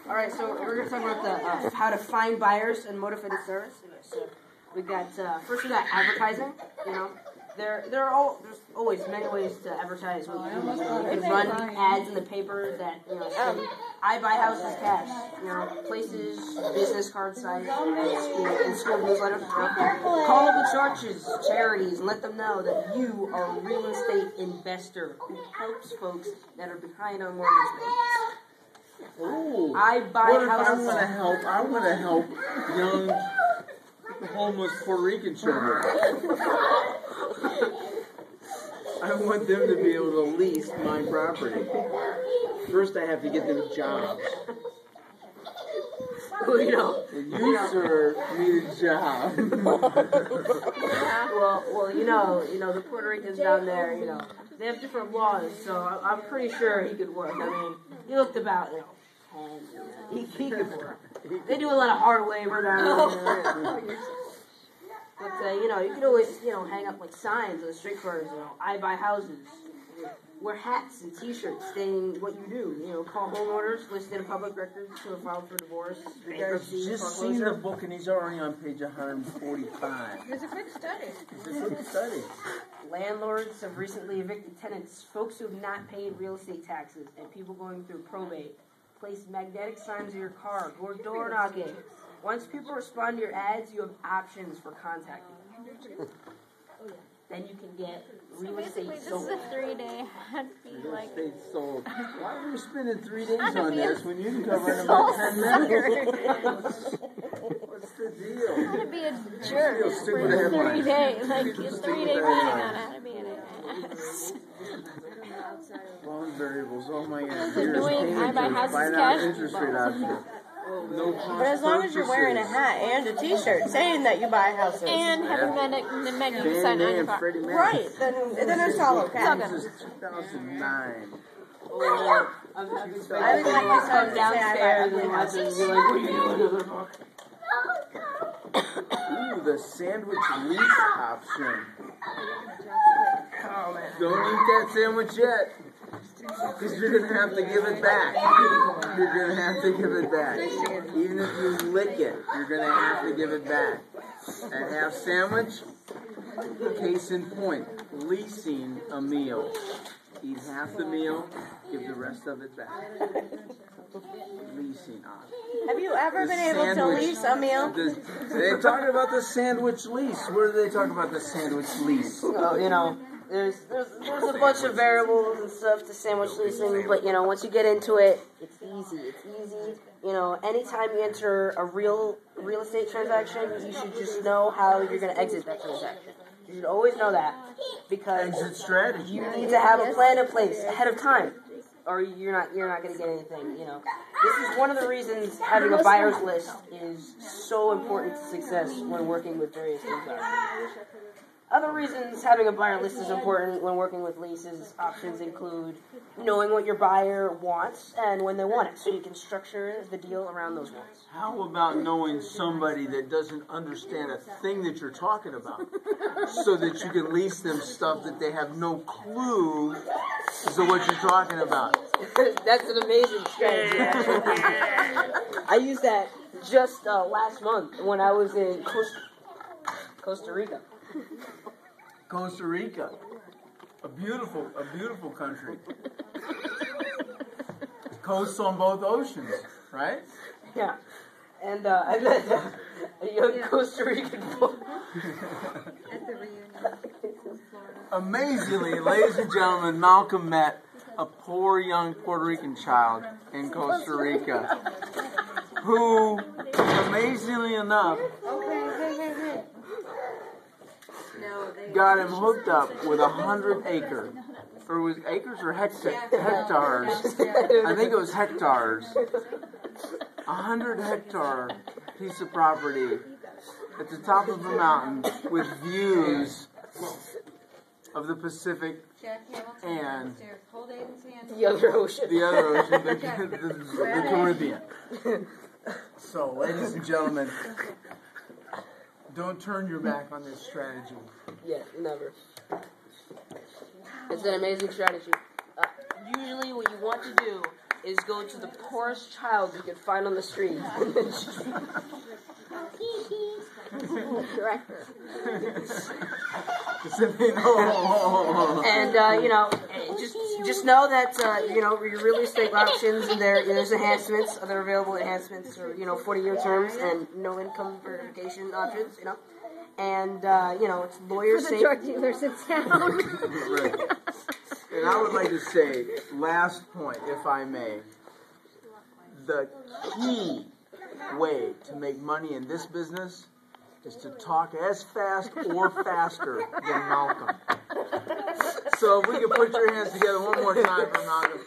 All right, so we're going to talk about the how to find buyers and motivated sellers. So we got first we got advertising. You know, there's always many ways to advertise. You can run ads in the paper that say, "I buy houses cash." You know, places, business card sites, and school newsletters. Call up the churches, charities, and let them know that you are a real estate investor who helps folks that are behind on mortgage payments. Ooh. I buy houses. I want to help young homeless Puerto Rican children. I want them to be able to lease my property. First, I have to get them jobs. Well, you, sir, need a job. well, the Puerto Ricans down there, they have different laws, so I'm pretty sure he could work. I mean, he looked about, 10, he could work. They do a lot of hard labor down there. But, you can always, hang up, signs on the street corners, I buy houses. Wear hats and T-shirts stating what you do. Call homeowners listed in public records who have filed for divorce, bankruptcy, just foreclosure. seen the book, and he's already on page 145. It's a quick study. It's a quick study. Landlords have recently evicted tenants, folks who have not paid real estate taxes, and people going through probate. Place magnetic signs in your car. Go door knocking. Once people respond to your ads, you have options for contacting them. Then you can get real estate sold. This is a 3-day ad fee. Real estate sold. Why are we spending 3 days on this when you can cover it in soul about 10 minutes? What's the deal? How to be a jerk for 3 days. Like, it's 3-day meeting on how to be an ass. Long variables. Oh my God. It's annoying. I buy houses Find out cash. interest rate option. No cost But as long as you're wearing a hat and a T-shirt saying that you buy houses, And have a magnetic sign on your car. right? Then it's all okay. This is 2009. I would like to come downstairs and watch it. You're like, what are you doing? Ooh, the sandwich lease option. Don't eat that sandwich yet. Because you're going to have to give it back. You're going to have to give it back. Even if you lick it, you're going to have to give it back. And half sandwich, case in point, leasing a meal. Eat half the meal, give the rest of it back. Leasing option. Have you ever been able to lease a meal? They talk about the sandwich lease. Where do they talk about the sandwich lease? Well, there's a bunch of variables and stuff to sandwich leasing, but once you get into it, it's easy. Anytime you enter a real estate transaction, you should just know how you're going to exit that transaction. You should always know that, because exit strategy. You need to have a plan in place ahead of time, or you're not going to get anything. This is one of the reasons having a buyer's list is so important to success when working with various transactions. Other reasons having a buyer list is important when working with leases options include knowing what your buyer wants and when they want it, so you can structure the deal around those wants. How about knowing somebody that doesn't understand a thing that you're talking about, so that you can lease them stuff that they have no clue as to what you're talking about? That's an amazing strategy, actually. I used that just last month when I was in Costa Rica. Costa Rica, a beautiful country. Coasts on both oceans, right? Yeah, and I met a young Costa Rican boy. At the reunion. Amazingly, ladies and gentlemen, Malcolm met a poor young Puerto Rican child in Costa Rica who, amazingly enough, got him hooked up with 100 acre. Or was acres or hectares? I think it was hectares. 100 hectare piece of property at the top of a mountain with views of the Pacific and the other ocean, the Caribbean. So, ladies and gentlemen, don't turn your back on this strategy. Yeah, never. It's an amazing strategy. Usually what you want want to do is go to the poorest child you can find on the street. Director. And just know that your real estate options and there's enhancements, other available enhancements, or 40-year terms and no income verification options. And it's lawyer For the safe. drug dealers in town. Right. And I would like to say, last point, if I may, the key way to make money in this business is to talk as fast or faster than Malcolm. So if we could put your hands together one more time for Malcolm.